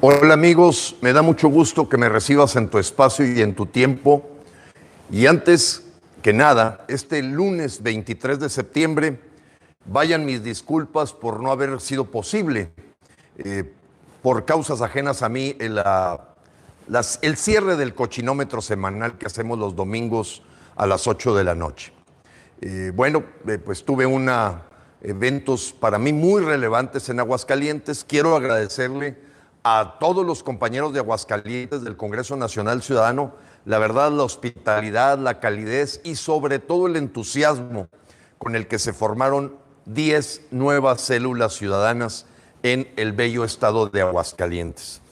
Hola amigos, me da mucho gusto que me recibas en tu espacio y en tu tiempo. Y antes que nada, este lunes 23 de septiembre, vayan mis disculpas por no haber sido posible, por causas ajenas a mí, el cierre del cochinómetro semanal que hacemos los domingos a las 8 de la noche. Pues tuve eventos para mí muy relevantes en Aguascalientes. Quiero agradecerle a todos los compañeros de Aguascalientes del Congreso Nacional Ciudadano, la verdad, la hospitalidad, la calidez y sobre todo el entusiasmo con el que se formaron 10 nuevas células ciudadanas en el bello estado de Aguascalientes.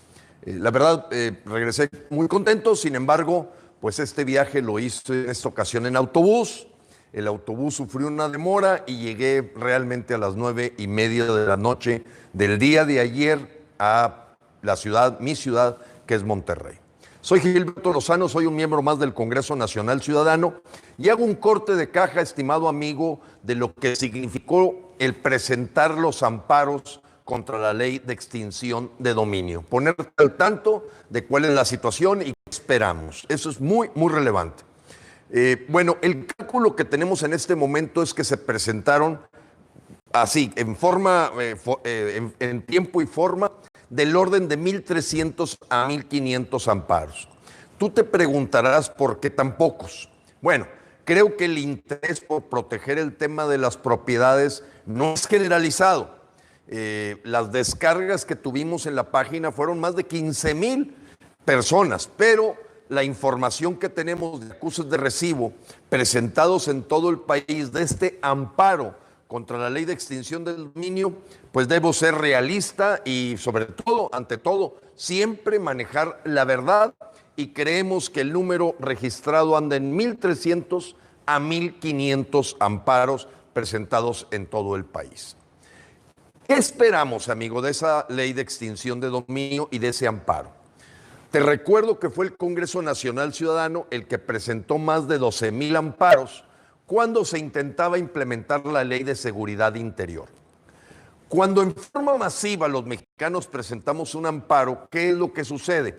La verdad, regresé muy contento. Sin embargo, pues este viaje lo hice en esta ocasión en autobús. El autobús sufrió una demora y llegué realmente a las 9:30 de la noche del día de ayer a la ciudad, mi ciudad, que es Monterrey. Soy Gilberto Lozano, soy un miembro más del Congreso Nacional Ciudadano y hago un corte de caja, estimado amigo, de lo que significó el presentar los amparos contra la ley de extinción de dominio. Ponerte al tanto de cuál es la situación y qué esperamos. Eso es muy, muy relevante. El cálculo que tenemos en este momento es que se presentaron así, en tiempo y forma, del orden de 1,300 a 1,500 amparos. Tú te preguntarás por qué tan pocos. Bueno, creo que el interés por proteger el tema de las propiedades no es generalizado. Las descargas que tuvimos en la página fueron más de 15,000 personas, pero la información que tenemos de acusos de recibo presentados en todo el país de este amparo contra la ley de extinción del dominio, pues debo ser realista y sobre todo, ante todo, siempre manejar la verdad, y creemos que el número registrado anda en 1,300 a 1,500 amparos presentados en todo el país. ¿Qué esperamos, amigo, de esa ley de extinción de dominio y de ese amparo? Te recuerdo que fue el Congreso Nacional Ciudadano el que presentó más de 12,000 amparos cuando se intentaba implementar la Ley de Seguridad Interior. Cuando en forma masiva los mexicanos presentamos un amparo, ¿qué es lo que sucede?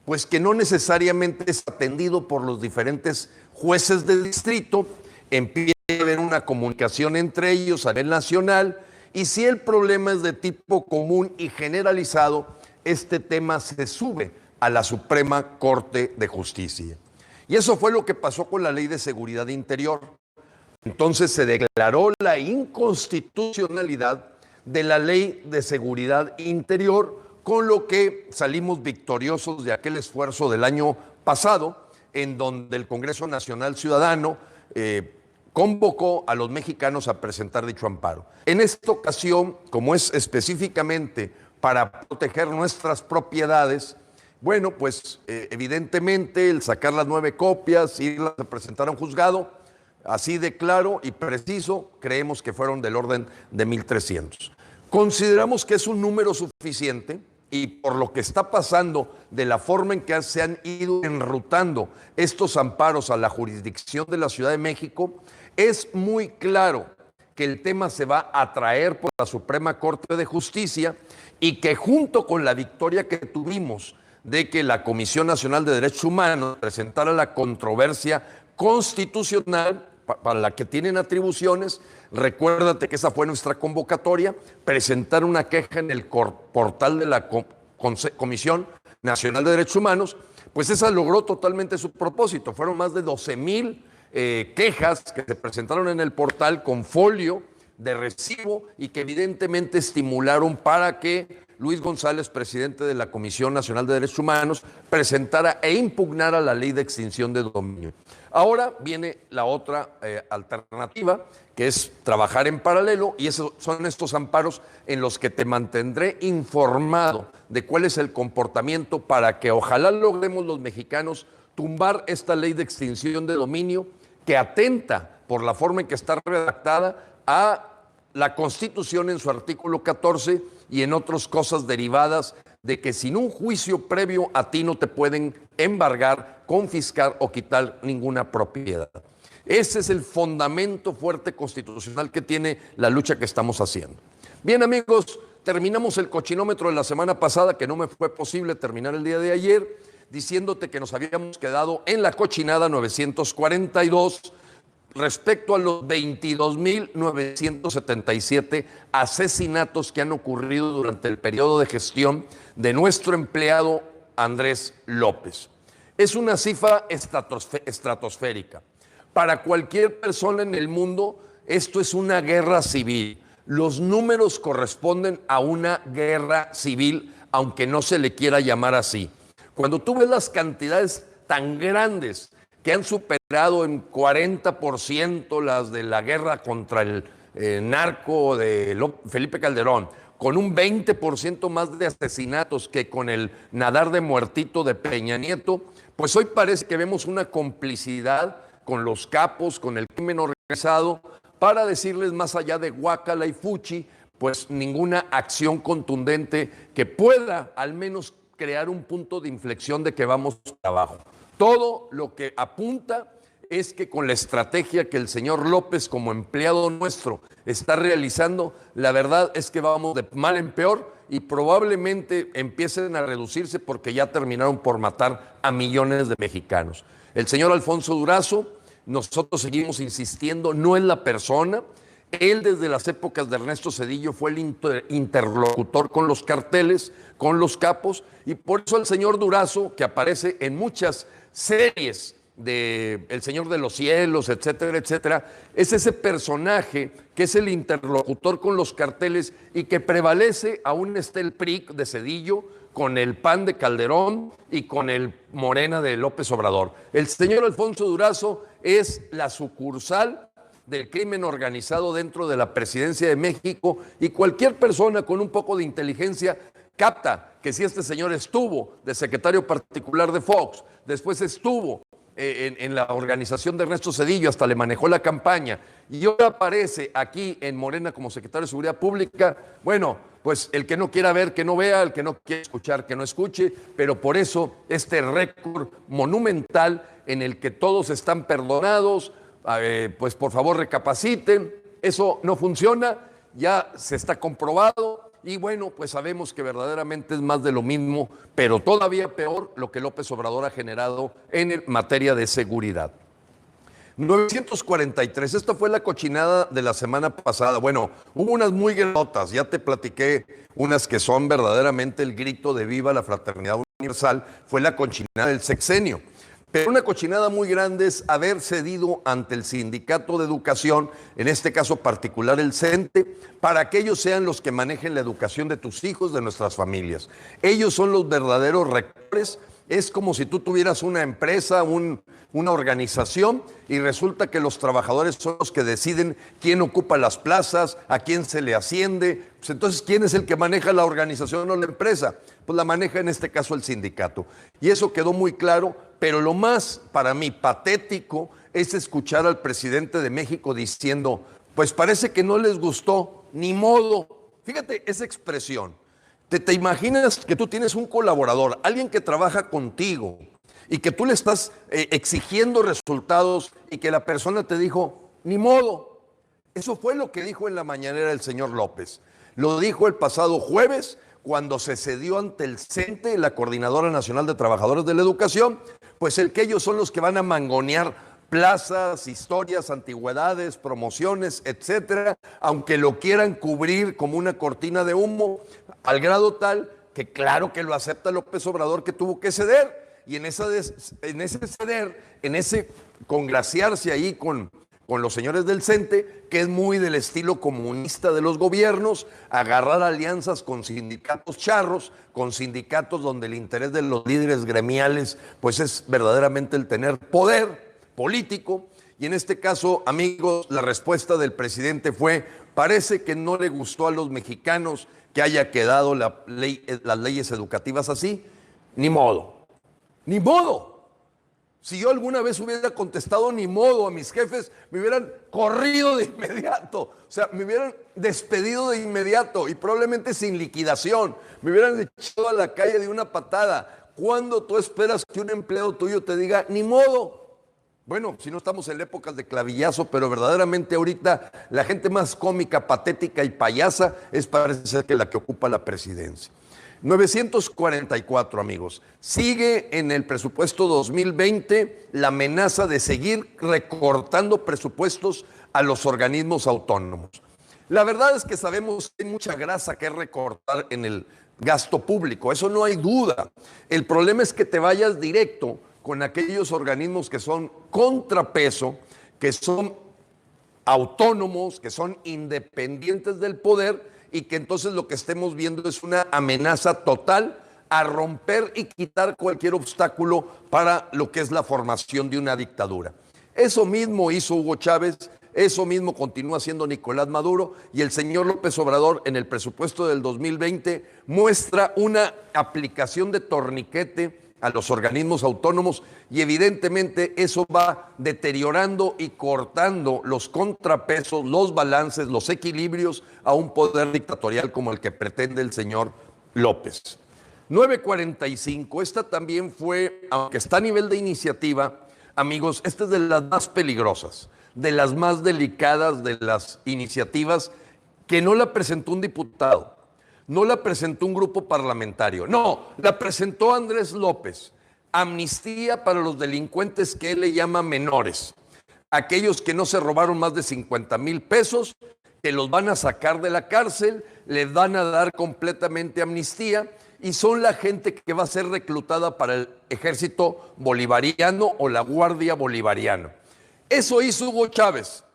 Pues que no necesariamente es atendido por los diferentes jueces del distrito, empieza a haber una comunicación entre ellos a nivel nacional, y si el problema es de tipo común y generalizado, este tema se sube a la Suprema Corte de Justicia. Y eso fue lo que pasó con la Ley de Seguridad Interior. Entonces se declaró la inconstitucionalidad de la Ley de Seguridad Interior, con lo que salimos victoriosos de aquel esfuerzo del año pasado, en donde el Congreso Nacional Ciudadano convocó a los mexicanos a presentar dicho amparo. En esta ocasión, como es específicamente para proteger nuestras propiedades, evidentemente el sacar las 9 copias, irlas a presentar a un juzgado, así de claro y preciso, creemos que fueron del orden de 1,300. Consideramos que es un número suficiente, y por lo que está pasando, de la forma en que se han ido enrutando estos amparos a la jurisdicción de la Ciudad de México, es muy claro que el tema se va a traer por la Suprema Corte de Justicia, y que junto con la victoria que tuvimos de que la Comisión Nacional de Derechos Humanos presentara la controversia constitucional para la que tienen atribuciones, recuérdate que esa fue nuestra convocatoria, presentar una queja en el portal de la Comisión Nacional de Derechos Humanos, pues esa logró totalmente su propósito. Fueron más de 12,000 quejas que se presentaron en el portal con folio de recibo, y que evidentemente estimularon para que Luis González, presidente de la Comisión Nacional de Derechos Humanos, presentara e impugnara la ley de extinción de dominio. Ahora viene la otra alternativa, que es trabajar en paralelo, y esos son estos amparos en los que te mantendré informado de cuál es el comportamiento, para que ojalá logremos los mexicanos tumbar esta ley de extinción de dominio, que atenta, por la forma en que está redactada, a la Constitución en su artículo 14 y en otras cosas derivadas de que sin un juicio previo a ti no te pueden embargar, confiscar o quitar ninguna propiedad. Ese es el fundamento fuerte constitucional que tiene la lucha que estamos haciendo. Bien, amigos, terminamos el cochinómetro de la semana pasada, que no me fue posible terminar el día de ayer, diciéndote que nos habíamos quedado en la cochinada 942 respecto a los 22.977 asesinatos que han ocurrido durante el periodo de gestión de nuestro empleado Andrés López. Es una cifra estratosférica. Para cualquier persona en el mundo, esto es una guerra civil. Los números corresponden a una guerra civil, aunque no se le quiera llamar así. Cuando tú ves las cantidades tan grandes que han superado en 40% las de la guerra contra el narco de Felipe Calderón, con un 20% más de asesinatos que con el nadar de muertito de Peña Nieto, pues hoy parece que vemos una complicidad con los capos, con el crimen organizado, para decirles más allá de guácala y fuchi, pues ninguna acción contundente que pueda al menos crear un punto de inflexión de que vamos abajo. Todo lo que apunta es que con la estrategia que el señor López como empleado nuestro está realizando, la verdad es que vamos de mal en peor y probablemente empiecen a reducirse porque ya terminaron por matar a millones de mexicanos. El señor Alfonso Durazo, nosotros seguimos insistiendo, no es la persona. Él desde las épocas de Ernesto Zedillo fue el interlocutor con los carteles, con los capos, y por eso el señor Durazo, que aparece en muchas series de El Señor de los Cielos, etcétera, etcétera, es ese personaje que es el interlocutor con los carteles y que prevalece, aún está el PRI de Zedillo, con el PAN de Calderón y con el Morena de López Obrador. El señor Alfonso Durazo es la sucursal del crimen organizado dentro de la presidencia de México y cualquier persona con un poco de inteligencia capta que si este señor estuvo de secretario particular de Fox, después estuvo en la organización de Ernesto Zedillo, hasta le manejó la campaña, y ahora aparece aquí en Morena como secretario de Seguridad Pública, bueno, pues el que no quiera ver, que no vea, el que no quiera escuchar, que no escuche, pero por eso este récord monumental en el que todos están perdonados, pues por favor recapaciten, eso no funciona, ya se está comprobado. Y bueno, pues sabemos que verdaderamente es más de lo mismo, pero todavía peor lo que López Obrador ha generado en materia de seguridad. 943, esta fue la cochinada de la semana pasada. Bueno, hubo unas muy grandotas, ya te platiqué unas que son verdaderamente el grito de viva la fraternidad universal, fue la cochinada del sexenio. Pero una cochinada muy grande es haber cedido ante el Sindicato de Educación, en este caso particular el CENTE, para que ellos sean los que manejen la educación de tus hijos, de nuestras familias. Ellos son los verdaderos rectores. Es como si tú tuvieras una empresa, una organización, y resulta que los trabajadores son los que deciden quién ocupa las plazas, a quién se le asciende. Pues entonces, ¿quién es el que maneja la organización o la empresa? Pues la maneja en este caso el sindicato. Y eso quedó muy claro, pero lo más para mí patético es escuchar al presidente de México diciendo, pues parece que no les gustó, ni modo. Fíjate esa expresión. ¿Te imaginas que tú tienes un colaborador, alguien que trabaja contigo y que tú le estás exigiendo resultados y que la persona te dijo, ni modo? Eso fue lo que dijo en la mañanera el señor López. Lo dijo el pasado jueves cuando se cedió ante el CENTE, la Coordinadora Nacional de Trabajadores de la Educación, pues el que ellos son los que van a mangonear plazas, historias, antigüedades, promociones, etcétera, aunque lo quieran cubrir como una cortina de humo, al grado tal que claro que lo acepta López Obrador, que tuvo que ceder, y en ese ceder, en ese congraciarse ahí con los señores del CENTE, que es muy del estilo comunista de los gobiernos, agarrar alianzas con sindicatos charros, con sindicatos donde el interés de los líderes gremiales pues es verdaderamente el tener poder político. Y en este caso, amigos, la respuesta del presidente fue, parece que no le gustó a los mexicanos que haya quedado las leyes educativas así, ni modo, ni modo. Si yo alguna vez hubiera contestado ni modo a mis jefes, me hubieran corrido de inmediato, o sea, me hubieran despedido de inmediato y probablemente sin liquidación, me hubieran echado a la calle de una patada. ¿Cuándo tú esperas que un empleado tuyo te diga ni modo? Bueno, si no estamos en épocas de clavillazo, pero verdaderamente ahorita la gente más cómica, patética y payasa es parece ser que la que ocupa la presidencia. 944, amigos. Sigue en el presupuesto 2020 la amenaza de seguir recortando presupuestos a los organismos autónomos. La verdad es que sabemos que hay mucha grasa que recortar en el gasto público, eso no hay duda. El problema es que te vayas directo con aquellos organismos que son contrapeso, que son autónomos, que son independientes del poder y que entonces lo que estemos viendo es una amenaza total a romper y quitar cualquier obstáculo para lo que es la formación de una dictadura. Eso mismo hizo Hugo Chávez, eso mismo continúa haciendo Nicolás Maduro y el señor López Obrador en el presupuesto del 2020 muestra una aplicación de torniquete a los organismos autónomos y evidentemente eso va deteriorando y cortando los contrapesos, los balances, los equilibrios a un poder dictatorial como el que pretende el señor López. 945, esta también fue, aunque está a nivel de iniciativa, amigos, esta es de las más peligrosas, de las más delicadas de las iniciativas que no la presentó un diputado. No la presentó un grupo parlamentario, no, la presentó Andrés López. Amnistía para los delincuentes que él le llama menores. Aquellos que no se robaron más de 50,000 pesos, que los van a sacar de la cárcel, les van a dar completamente amnistía y son la gente que va a ser reclutada para el ejército bolivariano o la guardia bolivariana. Eso hizo Hugo Chávez.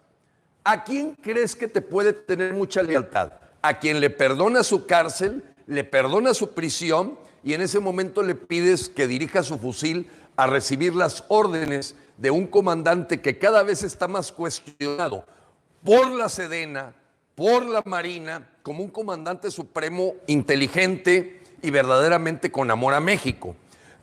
¿A quién crees que te puede tener mucha lealtad? A quien le perdona su cárcel, le perdona su prisión y en ese momento le pides que dirija su fusil a recibir las órdenes de un comandante que cada vez está más cuestionado por la Sedena, por la Marina, como un comandante supremo inteligente y verdaderamente con amor a México.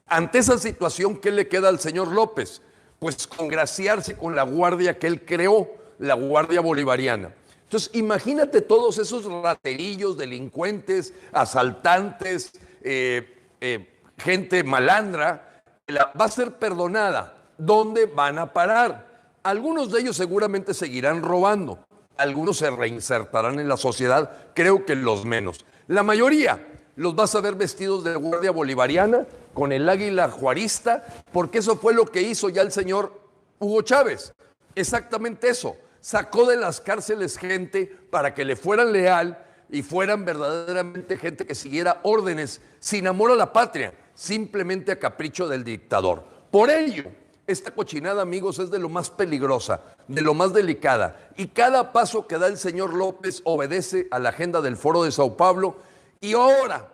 Ante esa situación, ¿qué le queda al señor López? Pues congraciarse con la guardia que él creó, la Guardia Bolivariana. Entonces, imagínate todos esos raterillos, delincuentes, asaltantes, gente malandra, va a ser perdonada. ¿Dónde van a parar? Algunos de ellos seguramente seguirán robando, algunos se reinsertarán en la sociedad, creo que los menos. La mayoría los vas a ver vestidos de Guardia Bolivariana, con el águila juarista, porque eso fue lo que hizo ya el señor Hugo Chávez. Exactamente eso. Sacó de las cárceles gente para que le fueran leal y fueran verdaderamente gente que siguiera órdenes sin amor a la patria, simplemente a capricho del dictador. Por ello, esta cochinada, amigos, es de lo más peligrosa, de lo más delicada. Y cada paso que da el señor López obedece a la agenda del Foro de Sao Paulo. Y ahora,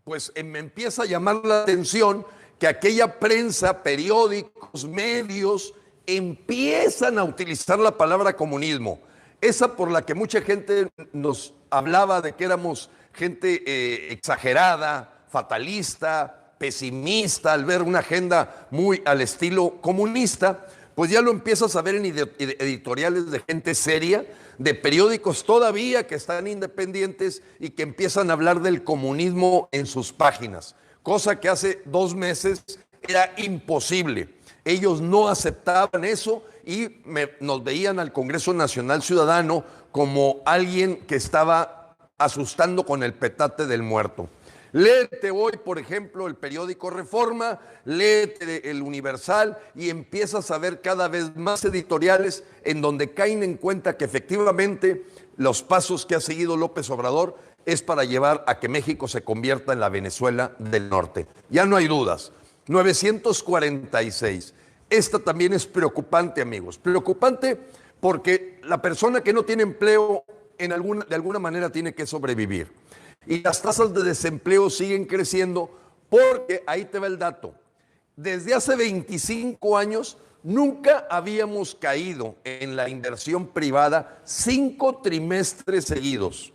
pues me empieza a llamar la atención que aquella prensa, periódicos, medios, empiezan a utilizar la palabra comunismo, esa por la que mucha gente nos hablaba de que éramos gente exagerada, fatalista, pesimista, al ver una agenda muy al estilo comunista, pues ya lo empiezas a ver en editoriales de gente seria, de periódicos todavía que están independientes y que empiezan a hablar del comunismo en sus páginas, cosa que hace 2 meses era imposible. Ellos no aceptaban eso y nos veían al Congreso Nacional Ciudadano como alguien que estaba asustando con el petate del muerto. Léete hoy, por ejemplo, el periódico Reforma, léete el Universal y empiezas a ver cada vez más editoriales en donde caen en cuenta que efectivamente los pasos que ha seguido López Obrador es para llevar a que México se convierta en la Venezuela del Norte. Ya no hay dudas. 946. Esta también es preocupante, amigos. Preocupante porque la persona que no tiene empleo de alguna manera tiene que sobrevivir. Y las tasas de desempleo siguen creciendo porque, ahí te va el dato, desde hace 25 años nunca habíamos caído en la inversión privada 5 trimestres seguidos.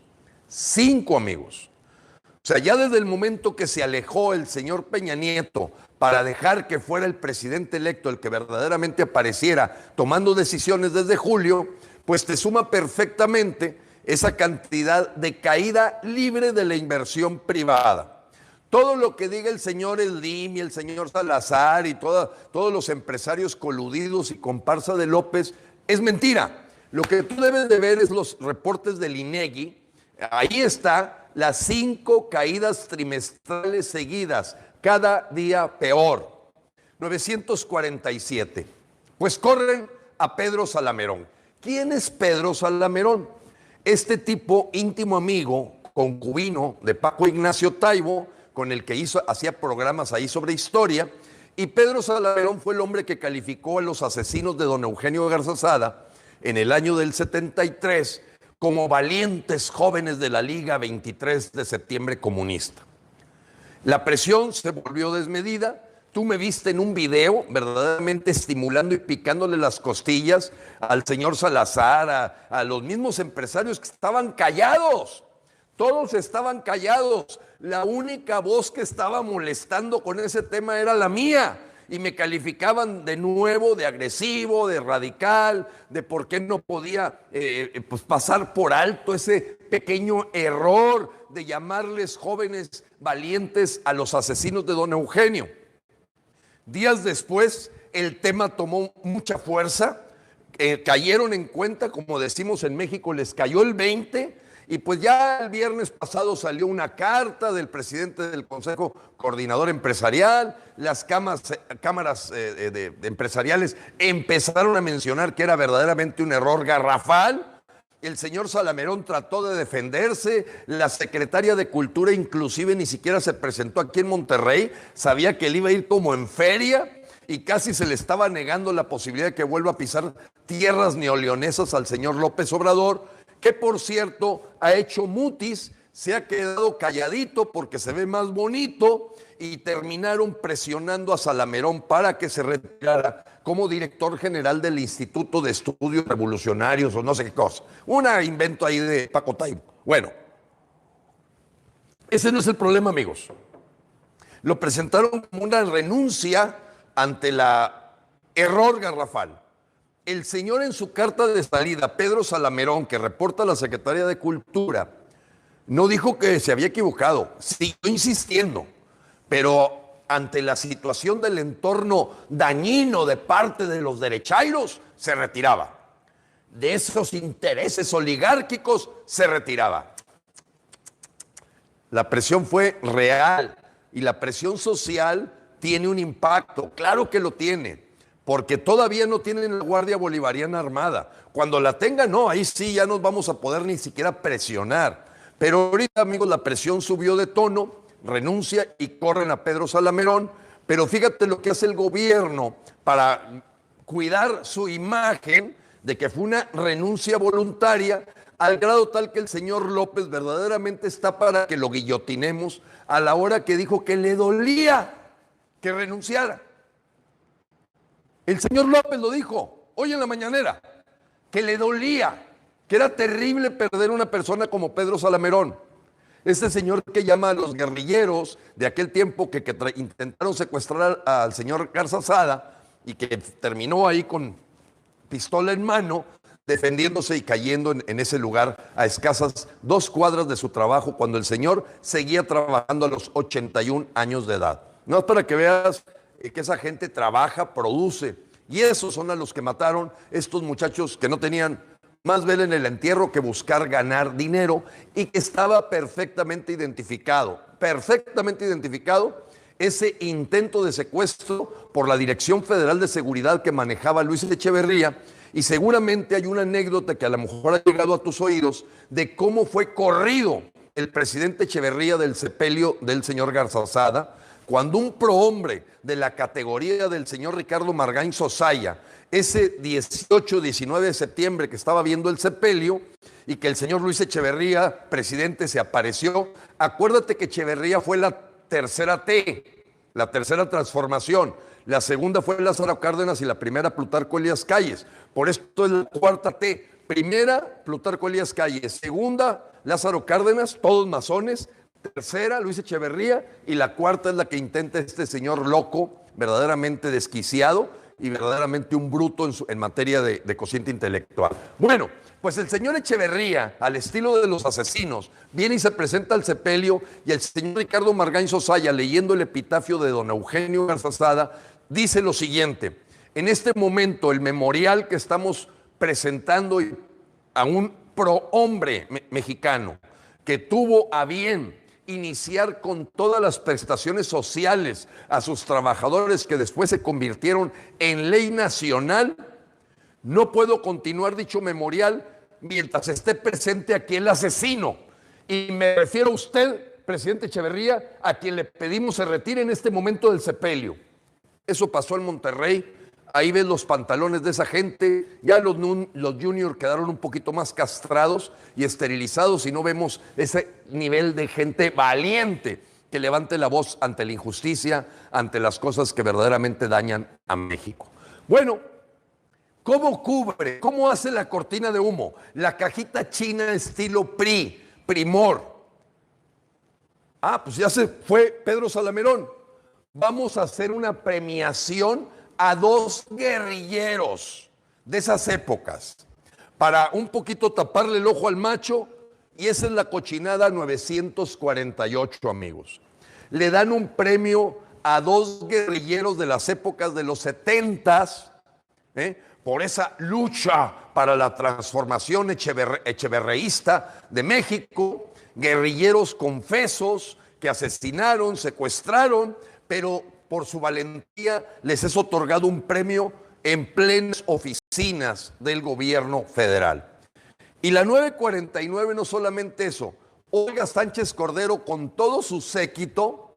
5, amigos. O sea, ya desde el momento que se alejó el señor Peña Nieto para dejar que fuera el presidente electo el que verdaderamente apareciera tomando decisiones desde julio, pues te suma perfectamente esa cantidad de caída libre de la inversión privada. Todo lo que diga el señor Slim y el señor Salazar y todos los empresarios coludidos y comparsa de López es mentira. Lo que tú debes de ver es los reportes del INEGI. Ahí está las 5 caídas trimestrales seguidas, cada día peor. 947. Pues corren a Pedro Salamerón. ¿Quién es Pedro Salamerón? Este tipo íntimo amigo, concubino de Paco Ignacio Taibo, con el que hacía programas ahí sobre historia, y Pedro Salamerón fue el hombre que calificó a los asesinos de don Eugenio Garzazada en el año del 73 como valientes jóvenes de la Liga 23 de septiembre comunista. La presión se volvió desmedida. Tú me viste en un video verdaderamente estimulando y picándole las costillas al señor Salazar, a los mismos empresarios que estaban callados. Todos estaban callados. La única voz que estaba molestando con ese tema era la mía. Y me calificaban de nuevo de agresivo, de radical, de por qué no podía pues pasar por alto ese pequeño error de llamarles jóvenes valientes a los asesinos de don Eugenio. Días después, el tema tomó mucha fuerza, cayeron en cuenta, como decimos en México, les cayó el 20, y pues ya el viernes pasado salió una carta del presidente del Consejo Coordinador Empresarial, las cámaras empresariales empezaron a mencionar que era verdaderamente un error garrafal. El señor Salamerón trató de defenderse, la secretaria de Cultura inclusive ni siquiera se presentó aquí en Monterrey, sabía que él iba a ir como en feria y casi se le estaba negando la posibilidad de que vuelva a pisar tierras neoleonesas al señor López Obrador, que por cierto ha hecho mutis, se ha quedado calladito porque se ve más bonito y terminaron presionando a Salamerón para que se retirara como director general del Instituto de Estudios Revolucionarios o no sé qué cosa. Un invento ahí de Paco Taibo. Bueno, ese no es el problema, amigos. Lo presentaron como una renuncia ante la error garrafal. El señor en su carta de salida, Pedro Salamerón, que reporta a la Secretaría de Cultura, no dijo que se había equivocado, siguió insistiendo, pero ante la situación del entorno dañino de parte de los derechairos, se retiraba. De esos intereses oligárquicos, se retiraba. La presión fue real y la presión social tiene un impacto, claro que lo tiene, porque todavía no tienen la Guardia Bolivariana armada. Cuando la tengan, no, ahí sí ya nos vamos a poder ni siquiera presionar. Pero ahorita, amigos, la presión subió de tono, renuncia y corren a Pedro Salamerón, pero fíjate lo que hace el gobierno para cuidar su imagen de que fue una renuncia voluntaria, al grado tal que el señor López verdaderamente está para que lo guillotinemos a la hora que dijo que le dolía que renunciara. El señor López lo dijo hoy en la mañanera, que le dolía, que era terrible perder una persona como Pedro Salamerón. Este señor que llama a los guerrilleros de aquel tiempo que intentaron secuestrar al señor Garzazada y que terminó ahí con pistola en mano, defendiéndose y cayendo en ese lugar a escasas 2 cuadras de su trabajo cuando el señor seguía trabajando a los 81 años de edad. No es para que veas que esa gente trabaja, produce, y esos son a los que mataron estos muchachos que no tenían más vela en el entierro que buscar ganar dinero y que estaba perfectamente identificado ese intento de secuestro por la Dirección Federal de Seguridad que manejaba Luis Echeverría, y seguramente hay una anécdota que a lo mejor ha llegado a tus oídos de cómo fue corrido el presidente Echeverría del sepelio del señor Garzazada, cuando un prohombre de la categoría del señor Ricardo Margain Sosaya, ese 18-19 de septiembre que estaba viendo el sepelio y que el señor Luis Echeverría, presidente, se apareció, acuérdate que Echeverría fue la tercera T, la tercera transformación, la segunda fue Lázaro Cárdenas y la primera Plutarco Elías Calles, por esto es la cuarta T, primera Plutarco Elías Calles, segunda Lázaro Cárdenas, todos masones, tercera Luis Echeverría y la cuarta es la que intenta este señor loco, verdaderamente desquiciado y verdaderamente un bruto en materia de cociente intelectual. Bueno, Pues el señor Echeverría, al estilo de los asesinos, viene y se presenta al sepelio y el señor Ricardo Margain Sosaya, leyendo el epitafio de don Eugenio Garzazada, dice lo siguiente: en este momento el memorial que estamos presentando a un prohombre mexicano que tuvo a bien iniciar con todas las prestaciones sociales a sus trabajadores que después se convirtieron en ley nacional, no puedo continuar dicho memorial mientras esté presente aquí el asesino. Y me refiero a usted, presidente Echeverría, a quien le pedimos se retire en este momento del sepelio. Eso pasó en Monterrey. Ahí ves los pantalones de esa gente. Ya los juniors quedaron un poquito más castrados y esterilizados y no vemos ese nivel de gente valiente que levante la voz ante la injusticia, ante las cosas que verdaderamente dañan a México. Bueno, ¿cómo cubre? ¿Cómo hace la cortina de humo? La cajita china estilo PRI, Primor. Pues ya se fue Pedro Salamerón. Vamos a hacer una premiación a 2 guerrilleros de esas épocas para un poquito taparle el ojo al macho, y esa es la cochinada 948, amigos. Le dan un premio a 2 guerrilleros de las épocas de los 70s, por esa lucha para la transformación echeverreísta de México, guerrilleros confesos que asesinaron, secuestraron, pero por su valentía les es otorgado un premio en plenas oficinas del gobierno federal. Y la 949 no solamente eso, Olga Sánchez Cordero con todo su séquito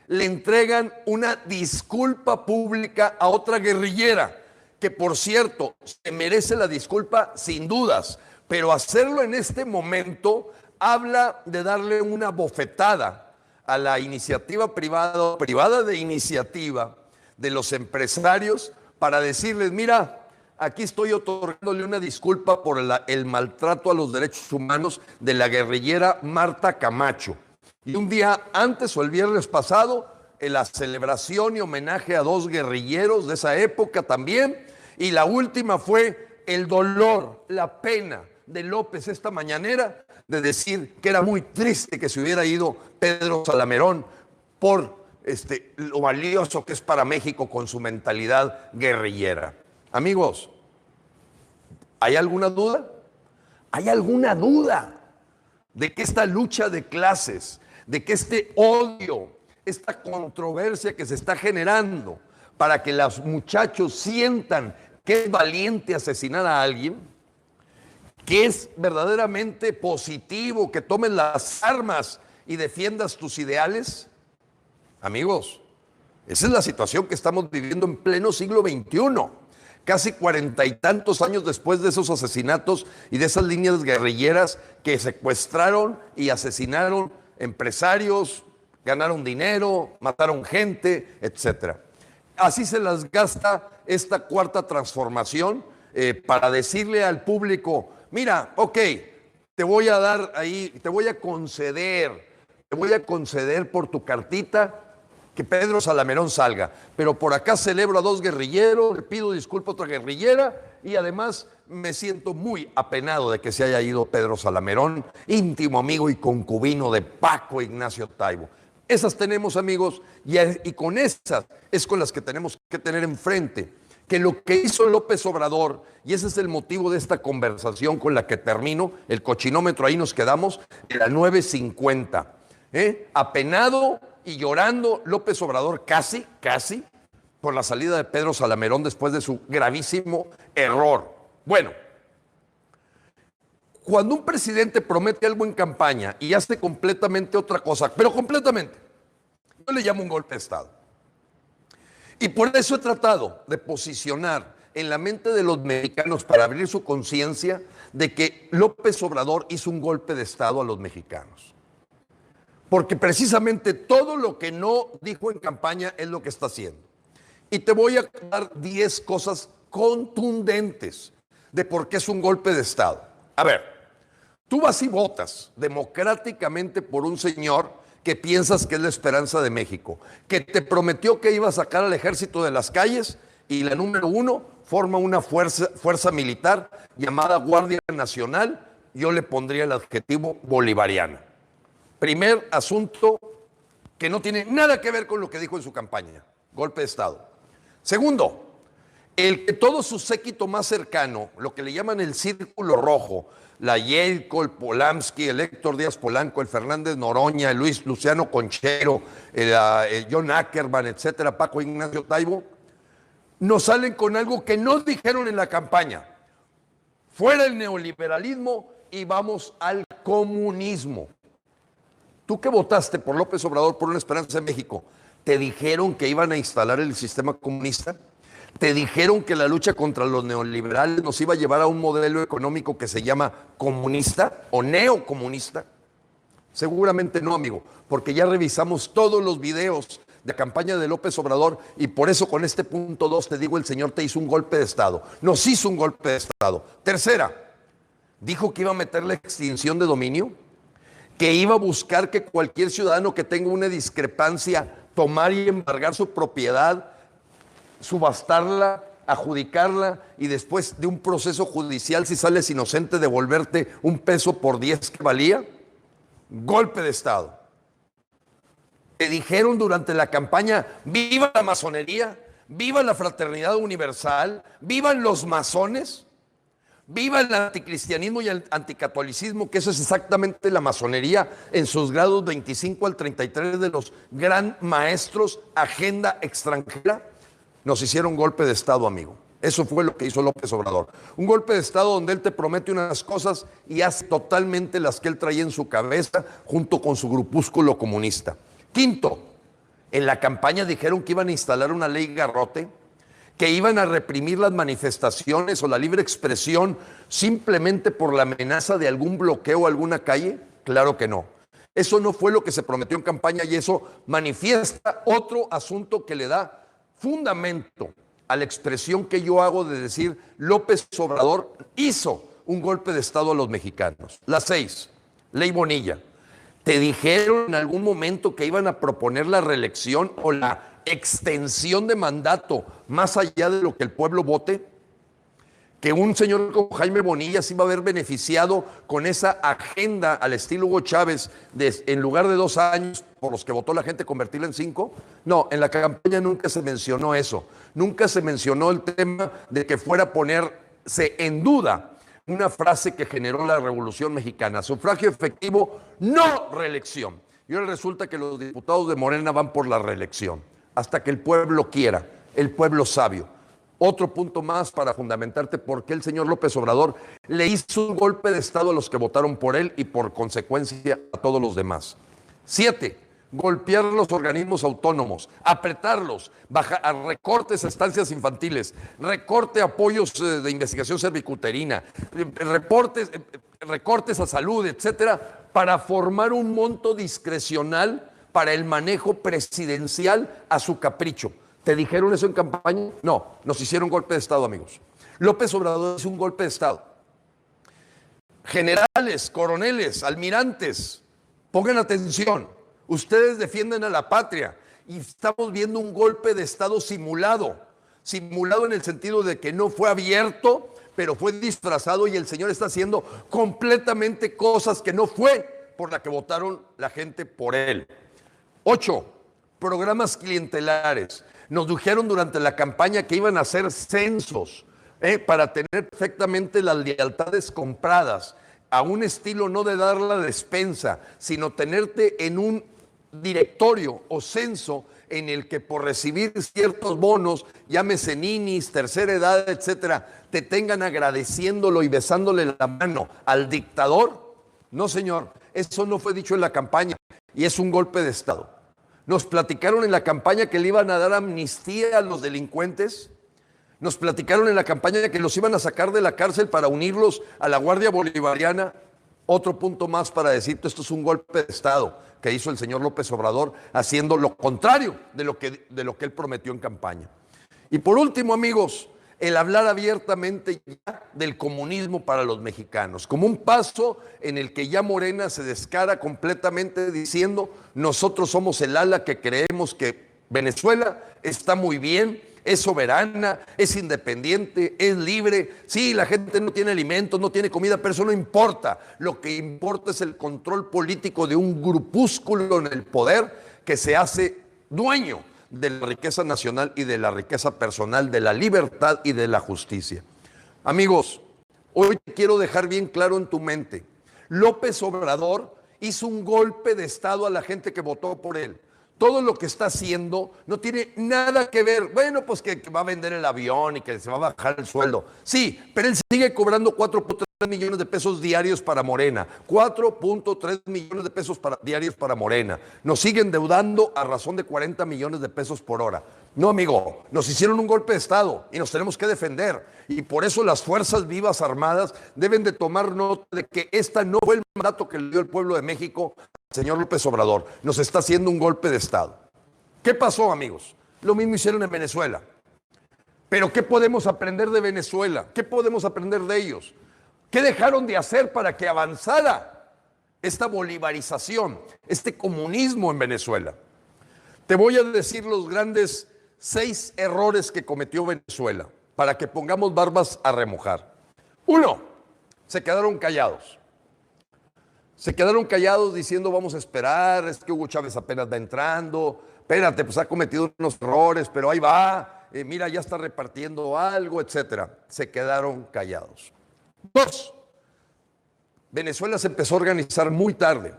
le entregan una disculpa pública a otra guerrillera, que por cierto se merece la disculpa sin dudas, pero hacerlo en este momento habla de darle una bofetada a la iniciativa privada de iniciativa de los empresarios, para decirles: mira, aquí estoy otorgándole una disculpa por el maltrato a los derechos humanos de la guerrillera Marta Camacho. Y un día antes, o el viernes pasado, en la celebración y homenaje a 2 guerrilleros de esa época también. Y la última fue el dolor, la pena de López esta mañanera, de decir que era muy triste que se hubiera ido Pedro Salamerón por lo valioso que es para México con su mentalidad guerrillera. Amigos, ¿hay alguna duda? ¿Hay alguna duda de que esta lucha de clases, de que este odio, esta controversia que se está generando para que los muchachos sientan que es valiente asesinar a alguien, que es verdaderamente positivo que tomes las armas y defiendas tus ideales? Amigos, esa es la situación que estamos viviendo en pleno siglo XXI, casi 40 y tantos años después de esos asesinatos y de esas líneas guerrilleras que secuestraron y asesinaron empresarios, ganaron dinero, mataron gente, etcétera. Así se las gasta esta cuarta transformación para decirle al público: mira, ok, te voy a dar ahí, te voy a conceder por tu cartita que Pedro Salamerón salga, pero por acá celebro a 2 guerrilleros, le pido disculpas a otra guerrillera, y además me siento muy apenado de que se haya ido Pedro Salamerón, íntimo amigo y concubino de Paco Ignacio Taibo. Esas tenemos, amigos, y con esas es con las que tenemos que tener enfrente que lo que hizo López Obrador, y ese es el motivo de esta conversación con la que termino, el cochinómetro ahí nos quedamos, era 9:50. Apenado y llorando López Obrador casi, por la salida de Pedro Salamerón después de su gravísimo error. Bueno, cuando un presidente promete algo en campaña y hace completamente otra cosa, pero completamente, yo le llamo un golpe de Estado. Y por eso he tratado de posicionar en la mente de los mexicanos, para abrir su conciencia, de que López Obrador hizo un golpe de Estado a los mexicanos. Porque precisamente todo lo que no dijo en campaña es lo que está haciendo. Y te voy a dar 10 cosas contundentes de por qué es un golpe de Estado. A ver, tú vas y votas democráticamente por un señor que piensas que es la esperanza de México, que te prometió que iba a sacar al ejército de las calles y la número 1 forma una fuerza militar llamada Guardia Nacional. Yo le pondría el adjetivo bolivariana. Primer asunto que no tiene nada que ver con lo que dijo en su campaña, golpe de Estado. Segundo, el que todo su séquito más cercano, lo que le llaman el círculo rojo, la Yelko, el Polanski, el Héctor Díaz Polanco, el Fernández Noroña, el Luciano Conchero, el John Ackerman, etcétera, Paco Ignacio Taibo, nos salen con algo que no dijeron en la campaña. Fuera el neoliberalismo y vamos al comunismo. Tú que votaste por López Obrador, por Una Esperanza en México, ¿te dijeron que iban a instalar el sistema comunista? ¿Te dijeron que la lucha contra los neoliberales nos iba a llevar a un modelo económico que se llama comunista o neocomunista? Seguramente no, amigo, porque ya revisamos todos los videos de campaña de López Obrador y por eso con este punto 2 te digo, el señor te hizo un golpe de Estado. Nos hizo un golpe de Estado. Tercera, dijo que iba a meter la extinción de dominio, que iba a buscar que cualquier ciudadano que tenga una discrepancia tomar y embargar su propiedad, subastarla, adjudicarla y después de un proceso judicial, si sales inocente, devolverte un peso por 10 que valía. Golpe de Estado. Te dijeron durante la campaña, viva la masonería, viva la fraternidad universal, vivan los masones, viva el anticristianismo y el anticatolicismo, que eso es exactamente la masonería en sus grados 25 al 33 de los gran maestros, agenda extranjera. Nos hicieron golpe de Estado, amigo. Eso fue lo que hizo López Obrador. Un golpe de Estado donde él te promete unas cosas y hace totalmente las que él traía en su cabeza junto con su grupúsculo comunista. Quinto, en la campaña dijeron que iban a instalar una ley garrote, que iban a reprimir las manifestaciones o la libre expresión simplemente por la amenaza de algún bloqueo a alguna calle. Claro que no. Eso no fue lo que se prometió en campaña y eso manifiesta otro asunto que le da fundamento a la expresión que yo hago de decir López Obrador hizo un golpe de Estado a los mexicanos. La 6, Ley Bonilla. ¿Te dijeron en algún momento que iban a proponer la reelección o la extensión de mandato más allá de lo que el pueblo vote? Que un señor como Jaime Bonilla se iba a haber beneficiado con esa agenda al estilo Hugo Chávez, en lugar de 2 años por los que votó la gente, convertirla en 5. No, en la campaña nunca se mencionó eso. Nunca se mencionó el tema de que fuera a ponerse en duda una frase que generó la Revolución Mexicana: sufragio efectivo, no reelección. Y ahora resulta que los diputados de Morena van por la reelección, hasta que el pueblo quiera, el pueblo sabio. Otro punto más para fundamentarte por qué el señor López Obrador le hizo un golpe de Estado a los que votaron por él y por consecuencia a todos los demás. 7, golpear los organismos autónomos, apretarlos, bajar recortes a estancias infantiles, recorte a apoyos de investigación cervicuterina, recortes a salud, etcétera, para formar un monto discrecional para el manejo presidencial a su capricho. ¿Te dijeron eso en campaña? No, nos hicieron golpe de Estado, amigos. López Obrador hizo un golpe de Estado. Generales, coroneles, almirantes, pongan atención. Ustedes defienden a la patria y estamos viendo un golpe de Estado simulado. Simulado en el sentido de que no fue abierto, pero fue disfrazado y el señor está haciendo completamente cosas que no fue por la que votaron la gente por él. 8, programas clientelares. Nos dijeron durante la campaña que iban a hacer censos para tener perfectamente las lealtades compradas, a un estilo no de dar la despensa, sino tenerte en un directorio o censo en el que por recibir ciertos bonos, llámese ninis, tercera edad, etcétera, te tengan agradeciéndolo y besándole la mano al dictador. No, señor, eso no fue dicho en la campaña y es un golpe de Estado. Nos platicaron en la campaña que le iban a dar amnistía a los delincuentes. Nos platicaron en la campaña que los iban a sacar de la cárcel para unirlos a la Guardia Bolivariana. Otro punto más para decirte, esto es un golpe de Estado que hizo el señor López Obrador, haciendo lo contrario de lo que él prometió en campaña. Y por último, amigos, el hablar abiertamente ya del comunismo para los mexicanos, como un paso en el que ya Morena se descara completamente diciendo: nosotros somos el ala que creemos que Venezuela está muy bien, es soberana, es independiente, es libre. Sí, la gente no tiene alimentos, no tiene comida, pero eso no importa. Lo que importa es el control político de un grupúsculo en el poder que se hace dueño de la riqueza nacional y de la riqueza personal, de la libertad y de la justicia. Amigos, hoy te quiero dejar bien claro en tu mente, López Obrador hizo un golpe de Estado a la gente que votó por él. Todo lo que está haciendo no tiene nada que ver. Bueno, pues que va a vender el avión y que se va a bajar el sueldo. Sí, pero él sigue cobrando 4.3 millones de pesos diarios para Morena. 4.3 millones de pesos diarios para Morena. Nos siguen endeudando a razón de 40 millones de pesos por hora. No, amigo, nos hicieron un golpe de Estado y nos tenemos que defender. Y por eso las Fuerzas Vivas Armadas deben de tomar nota de que esta no fue el mandato que le dio el pueblo de México al señor López Obrador. Nos está haciendo un golpe de Estado. ¿Qué pasó, amigos? Lo mismo hicieron en Venezuela. Pero ¿qué podemos aprender de Venezuela? ¿Qué podemos aprender de ellos? ¿Qué dejaron de hacer para que avanzara esta bolivarización, este comunismo en Venezuela? Te voy a decir los grandes 6 errores que cometió Venezuela para que pongamos barbas a remojar. 1, se quedaron callados. Se quedaron callados diciendo vamos a esperar, es que Hugo Chávez apenas va entrando, espérate, pues ha cometido unos errores, pero ahí va, mira, ya está repartiendo algo, etcétera. Se quedaron callados. 2, Venezuela se empezó a organizar muy tarde,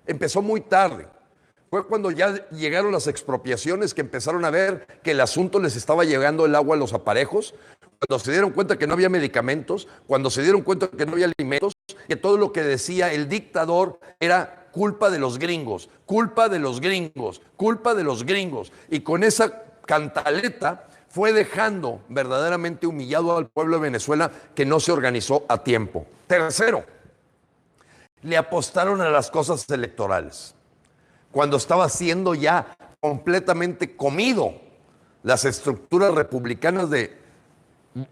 empezó muy tarde. Fue cuando ya llegaron las expropiaciones que empezaron a ver que el asunto les estaba llegando el agua a los aparejos, cuando se dieron cuenta que no había medicamentos, cuando se dieron cuenta que no había alimentos, que todo lo que decía el dictador era culpa de los gringos, culpa de los gringos, culpa de los gringos. Y con esa cantaleta fue dejando verdaderamente humillado al pueblo de Venezuela que no se organizó a tiempo. Tercero, le apostaron a las cosas electorales. Cuando estaba siendo ya completamente comido las estructuras republicanas de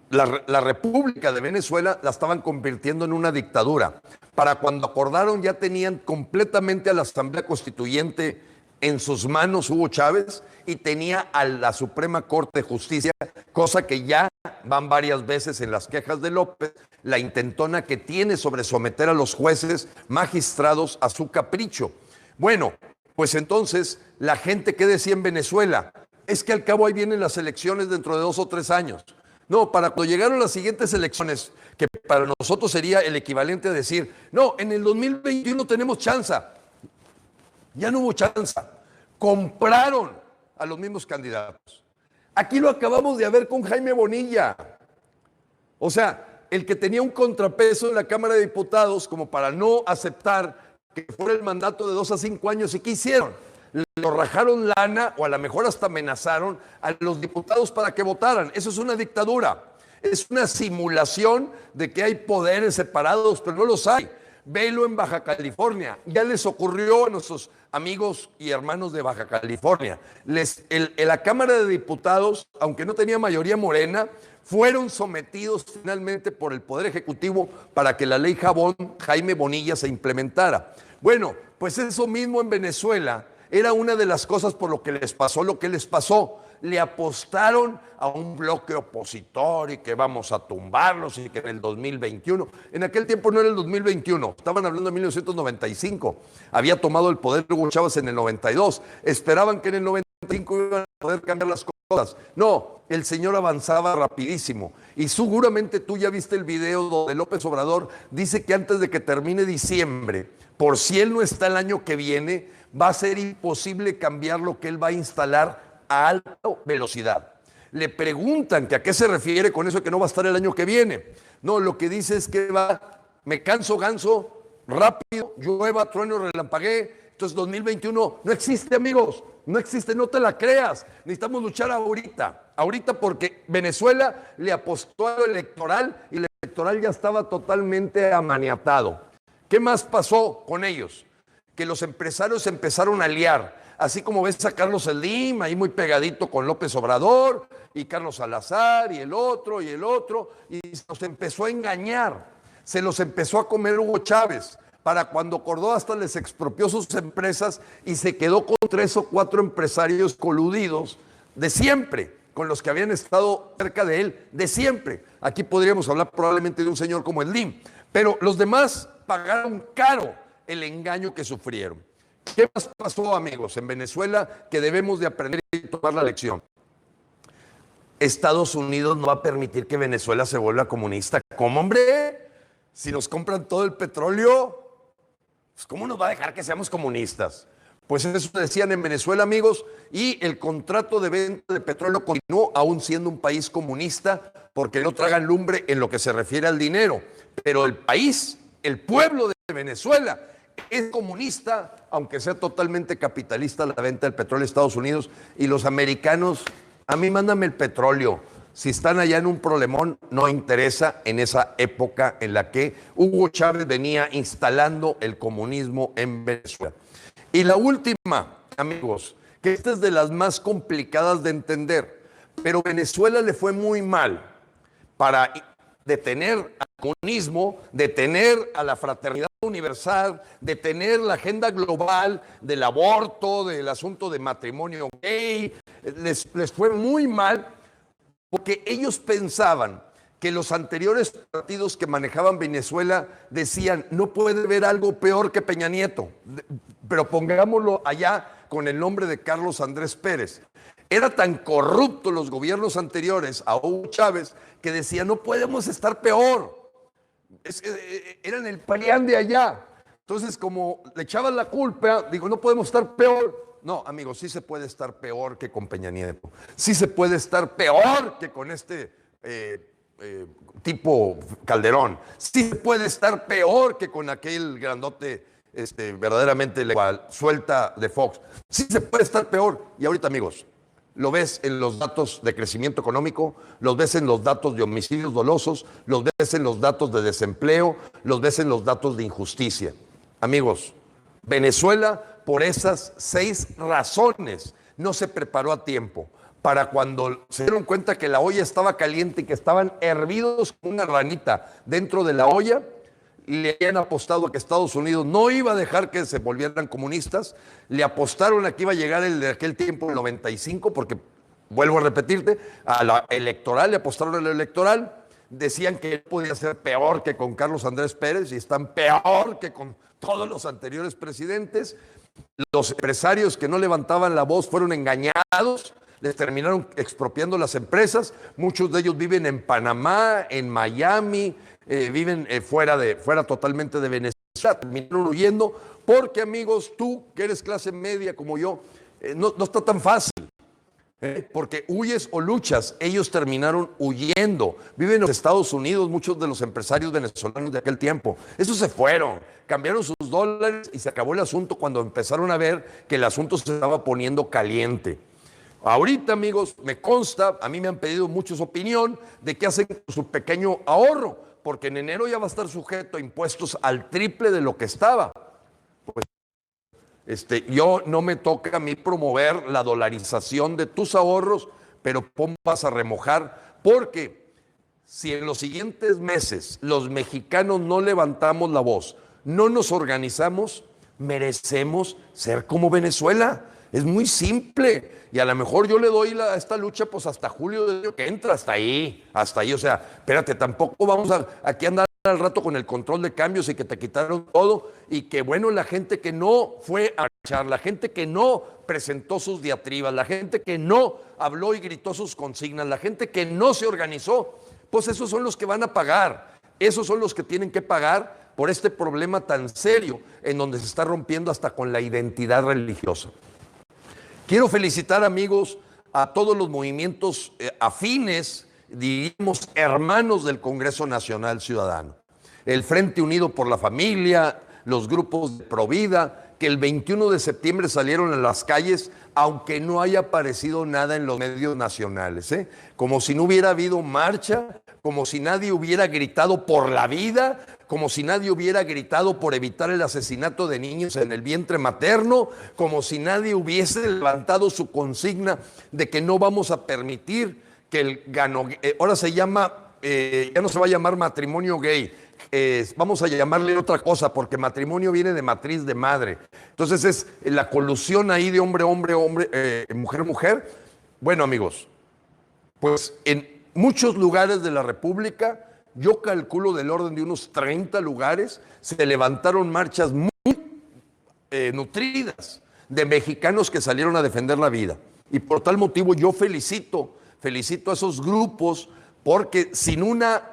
la República de Venezuela, la estaban convirtiendo en una dictadura. Para cuando acordaron ya tenían completamente a la Asamblea Constituyente en sus manos Hugo Chávez y tenía a la Suprema Corte de Justicia, cosa que ya van varias veces en las quejas de López, la intentona que tiene sobre someter a los jueces magistrados a su capricho. Bueno, pues entonces, la gente que decía en Venezuela, es que al cabo ahí vienen las elecciones dentro de 2 o 3 años. No, para cuando llegaron las siguientes elecciones, que para nosotros sería el equivalente a decir, no, en el 2021 tenemos chance. Ya no hubo chance. Compraron a los mismos candidatos. Aquí lo acabamos de ver con Jaime Bonilla. O sea, el que tenía un contrapeso en la Cámara de Diputados como para no aceptar que fuera el mandato de 2 a 5 años. ¿Y qué hicieron? Lo rajaron lana o a lo mejor hasta amenazaron a los diputados para que votaran. Eso es una dictadura. Es una simulación de que hay poderes separados, pero no los hay. Velo en Baja California. Ya les ocurrió a nuestros amigos y hermanos de Baja California. La Cámara de Diputados, aunque no tenía mayoría morena, fueron sometidos finalmente por el Poder Ejecutivo para que la ley Jaime Bonilla se implementara. Bueno, pues eso mismo en Venezuela era una de las cosas por lo que les pasó lo que les pasó. Le apostaron a un bloque opositor y que vamos a tumbarlos y que en el 2021, en aquel tiempo no era el 2021, estaban hablando de 1995, había tomado el poder Hugo Chávez en el 92, esperaban que en el 95 iban a poder cambiar las cosas. No, el señor avanzaba rapidísimo y seguramente tú ya viste el video donde López Obrador dice que antes de que termine diciembre, por si él no está el año que viene, va a ser imposible cambiar lo que él va a instalar a alta velocidad. Le preguntan que a qué se refiere con eso de que no va a estar el año que viene. No, lo que dice es que me canso ganso, rápido, llueva, trueno, relampaguee. Entonces 2021 no existe, amigos, no existe, no te la creas. Necesitamos luchar ahorita porque Venezuela le apostó a lo electoral y el electoral ya estaba totalmente amaniatado. ¿Qué más pasó con ellos? Que los empresarios empezaron a liar. Así como ves a Carlos Slim, ahí muy pegadito con López Obrador, y Carlos Salazar, y el otro, y los empezó a engañar. Se los empezó a comer Hugo Chávez. Para cuando acordó hasta les expropió sus empresas y se quedó con 3 o 4 empresarios coludidos de siempre. con los que habían estado cerca de él de siempre. Aquí podríamos hablar probablemente de un señor como Slim, pero los demás pagaron caro el engaño que sufrieron. ¿Qué más pasó, amigos, en Venezuela que debemos de aprender y tomar la lección? Estados Unidos no va a permitir que Venezuela se vuelva comunista. ¿Cómo, hombre? Si nos compran todo el petróleo, pues ¿cómo nos va a dejar que seamos comunistas? Pues eso decían en Venezuela, amigos, y el contrato de venta de petróleo continuó aún siendo un país comunista porque no tragan lumbre en lo que se refiere al dinero. Pero el país, el pueblo de Venezuela, es comunista, aunque sea totalmente capitalista la venta del petróleo de Estados Unidos. Y los americanos, a mí mándame el petróleo. Si están allá en un problemón, no interesa en esa época en la que Hugo Chávez venía instalando el comunismo en Venezuela. Y la última, amigos, que esta es de las más complicadas de entender, pero Venezuela le fue muy mal para detener al comunismo, detener a la fraternidad universal, detener la agenda global del aborto, del asunto de matrimonio gay. Les fue muy mal porque ellos pensaban que los anteriores partidos que manejaban Venezuela decían, no puede haber algo peor que Peña Nieto, pero pongámoslo allá con el nombre de Carlos Andrés Pérez. Era tan corrupto los gobiernos anteriores a Hugo Chávez que decía, no podemos estar peor. Eran el parián de allá. Entonces, como le echaban la culpa, digo, no podemos estar peor. No, amigos, sí se puede estar peor que con Peña Nieto. Sí se puede estar peor que con este tipo Calderón. Sí se puede estar peor que con aquel grandote verdaderamente legal, suelta de Fox. Sí se puede estar peor. Y ahorita, amigos, lo ves en los datos de crecimiento económico, los ves en los datos de homicidios dolosos, los ves en los datos de desempleo, los ves en los datos de injusticia. Amigos, Venezuela, por esas 6 razones, no se preparó a tiempo. Para cuando se dieron cuenta que la olla estaba caliente y que estaban hervidos como una ranita dentro de la olla, le habían apostado a que Estados Unidos no iba a dejar que se volvieran comunistas, le apostaron a que iba a llegar el de aquel tiempo, el 95, porque, vuelvo a repetirte, a la electoral, le apostaron a la electoral, decían que él podía ser peor que con Carlos Andrés Pérez y están peor que con todos los anteriores presidentes. Los empresarios que no levantaban la voz fueron engañados, les terminaron expropiando las empresas, muchos de ellos viven en Panamá, en Miami, viven fuera totalmente de Venezuela, terminaron huyendo, porque amigos, tú que eres clase media como yo, no está tan fácil, porque huyes o luchas. Ellos terminaron huyendo, viven en los Estados Unidos, muchos de los empresarios venezolanos de aquel tiempo, esos se fueron, cambiaron sus dólares y se acabó el asunto cuando empezaron a ver que el asunto se estaba poniendo caliente. Ahorita, amigos, me consta, a mí me han pedido muchos opinión de qué hacen con su pequeño ahorro, porque en enero ya va a estar sujeto a impuestos al triple de lo que estaba. Pues, yo no me toca a mí promover la dolarización de tus ahorros, pero vas a remojar, porque si en los siguientes meses los mexicanos no levantamos la voz, no nos organizamos, merecemos ser como Venezuela. Es muy simple. Y a lo mejor yo le doy a esta lucha pues hasta julio del año que entra, hasta ahí. O sea, espérate, tampoco vamos aquí a andar al rato con el control de cambios y que te quitaron todo. Y que bueno, la gente que no fue a marchar, la gente que no presentó sus diatribas, la gente que no habló y gritó sus consignas, la gente que no se organizó, pues esos son los que van a pagar. Esos son los que tienen que pagar por este problema tan serio en donde se está rompiendo hasta con la identidad religiosa. Quiero felicitar, amigos, a todos los movimientos afines, diríamos hermanos del Congreso Nacional Ciudadano. El Frente Unido por la Familia, los grupos de Provida, que el 21 de septiembre salieron a las calles, aunque no haya aparecido nada en los medios nacionales, como si no hubiera habido marcha, como si nadie hubiera gritado por la vida, como si nadie hubiera gritado por evitar el asesinato de niños en el vientre materno, como si nadie hubiese levantado su consigna de que no vamos a permitir que ahora se llama, ya no se va a llamar matrimonio gay, vamos a llamarle otra cosa, porque matrimonio viene de matriz de madre. Entonces es la colusión ahí de hombre, hombre, hombre, mujer, mujer. Bueno, amigos, Pues en muchos lugares de la República, yo calculo del orden de unos 30 lugares, se levantaron marchas muy nutridas de mexicanos que salieron a defender la vida. Y por tal motivo yo felicito a esos grupos, porque sin una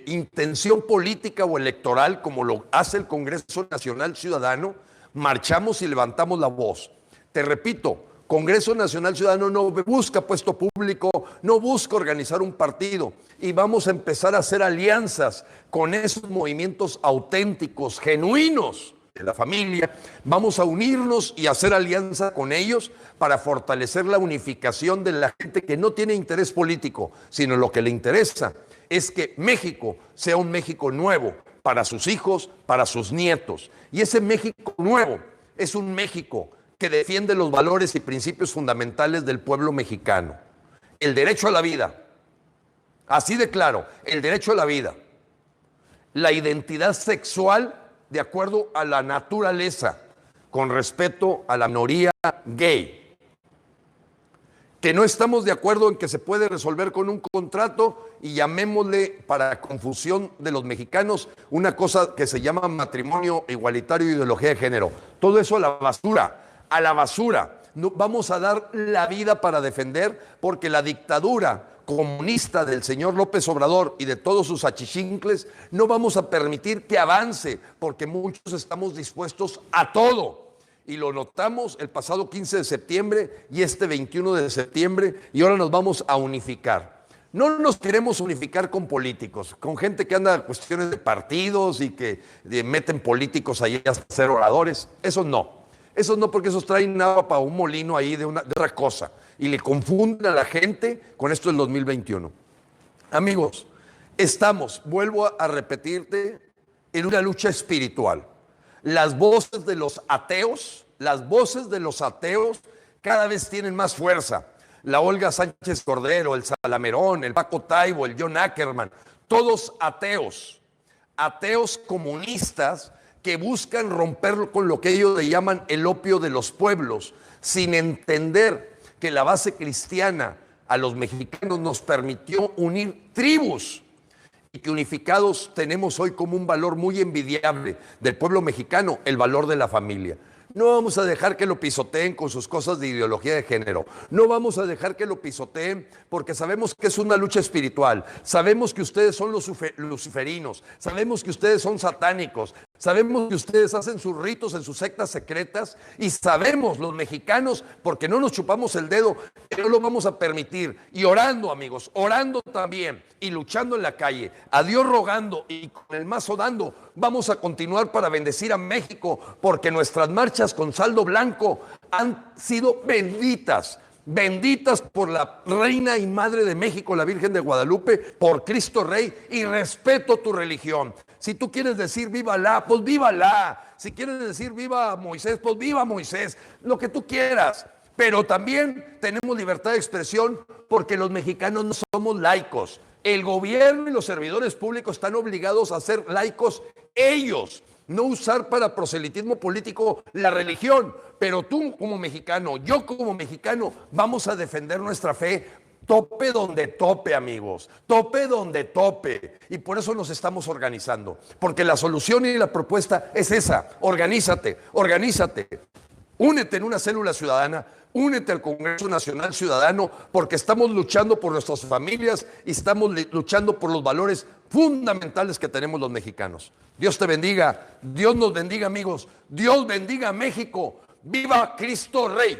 intención política o electoral, como lo hace el Congreso Nacional Ciudadano, marchamos y levantamos la voz. Te repito, Congreso Nacional Ciudadano no busca puesto público, no busca organizar un partido, y vamos a empezar a hacer alianzas con esos movimientos auténticos, genuinos de la familia. Vamos a unirnos y hacer alianza con ellos para fortalecer la unificación de la gente que no tiene interés político, sino lo que le interesa es que México sea un México nuevo para sus hijos, para sus nietos. Y ese México nuevo es un México que defiende los valores y principios fundamentales del pueblo mexicano. El derecho a la vida, así de claro, el derecho a la vida, la identidad sexual de acuerdo a la naturaleza, con respeto a la minoría gay, que no estamos de acuerdo en que se puede resolver con un contrato y llamémosle, para confusión de los mexicanos, una cosa que se llama matrimonio igualitario e ideología de género. Todo eso a la basura, a la basura. No, vamos a dar la vida para defender, porque la dictadura comunista del señor López Obrador y de todos sus achichincles no vamos a permitir que avance, porque muchos estamos dispuestos a todo. Y lo notamos el pasado 15 de septiembre y este 21 de septiembre, y ahora nos vamos a unificar. No nos queremos unificar con políticos, con gente que anda en cuestiones de partidos y que meten políticos ahí a ser oradores. Eso no, porque esos traen agua para un molino ahí de otra cosa y le confunden a la gente con esto del 2021. Amigos, estamos, vuelvo a repetirte, en una lucha espiritual. Las voces de los ateos cada vez tienen más fuerza. La Olga Sánchez Cordero, el Salamerón, el Paco Taibo, el John Ackerman, todos ateos comunistas que buscan romper con lo que ellos le llaman el opio de los pueblos, sin entender que la base cristiana a los mexicanos nos permitió unir tribus, y que unificados tenemos hoy como un valor muy envidiable del pueblo mexicano, el valor de la familia. No vamos a dejar que lo pisoteen con sus cosas de ideología de género. No vamos a dejar que lo pisoteen, porque sabemos que es una lucha espiritual. Sabemos que ustedes son los luciferinos. Sabemos que ustedes son satánicos. Sabemos que ustedes hacen sus ritos en sus sectas secretas. Y sabemos los mexicanos, porque no nos chupamos el dedo, que no lo vamos a permitir. Y orando, amigos, orando también y luchando en la calle, a Dios rogando y con el mazo dando, vamos a continuar para bendecir a México, porque nuestras marchas con saldo blanco han sido benditas por la Reina y Madre de México, la Virgen de Guadalupe, por Cristo Rey, y respeto tu religión. Si tú quieres decir viva Alá, pues viva Alá. Si quieres decir viva Moisés, pues viva Moisés. Lo que tú quieras. Pero también tenemos libertad de expresión, porque los mexicanos no somos laicos. El gobierno y los servidores públicos están obligados a ser laicos ellos, no usar para proselitismo político la religión. Pero tú como mexicano, yo como mexicano, vamos a defender nuestra fe, tope donde tope, amigos, tope donde tope. Y por eso nos estamos organizando, porque la solución y la propuesta es esa: organízate, únete en una célula ciudadana, únete al Congreso Nacional Ciudadano, porque estamos luchando por nuestras familias y estamos luchando por los valores fundamentales que tenemos los mexicanos. Dios te bendiga, Dios nos bendiga, amigos, Dios bendiga a México. ¡Viva Cristo Rey!